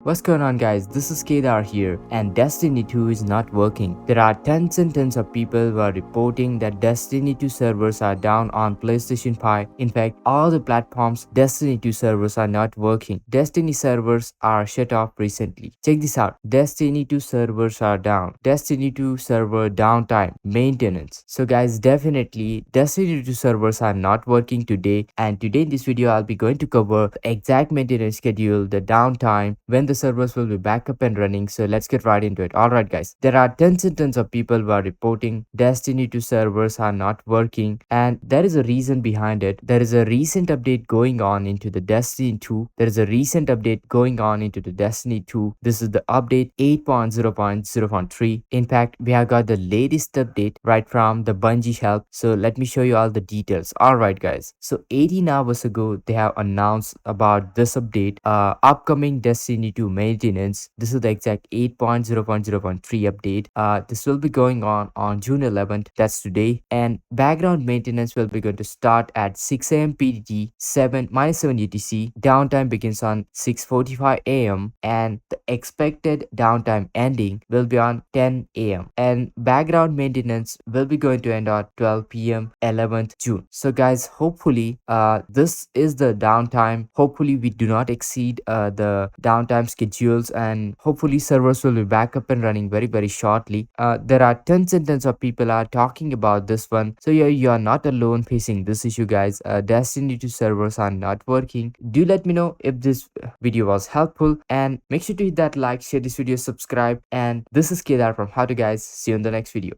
What's going on, guys? This is Kedar here, and Destiny 2 is not working. There are tons and tons of people who are reporting that Destiny 2 servers are down on PlayStation 5. In fact, all the platforms Destiny 2 servers are not working. Destiny servers are shut off recently. Check this out. Destiny 2 servers are down. Destiny 2 server downtime, maintenance. So guys, definitely Destiny 2 servers are not working today, and today in this video I'll be going to cover the exact maintenance schedule, the downtime, when the servers will be back up and running. So let's get right into it. Alright guys, there are tons and tons of people who are reporting Destiny 2 servers are not working, and there is a reason behind it. There is a recent update going on into the Destiny 2. There is a recent update going on into the Destiny 2. This is the update 8.0.0.3. In fact, we have got the latest update right from the Bungie help. So let me show you all the details. Alright guys, so 18 hours ago they have announced about this update, upcoming Destiny 2 maintenance. This is the exact 8.0.0.3 update. This will be going on June 11th, that's today, and background maintenance will be going to start at 6 a.m. PDT, 7 UTC. Downtime begins on 6:45 a.m. and the expected downtime ending will be on 10 a.m. and background maintenance will be going to end at 12 p.m. 11th June. So guys, hopefully this is the downtime. Hopefully we do not exceed the downtime schedules, and hopefully servers will be back up and running very shortly. There are tons and tons of people are talking about this one, so yeah, you are not alone facing this issue, guys. Destiny 2 servers are not working. Do let me know if this video was helpful, and make sure to hit that like, share this video, subscribe, and this is Kedar from How To Guys. See you in the next video.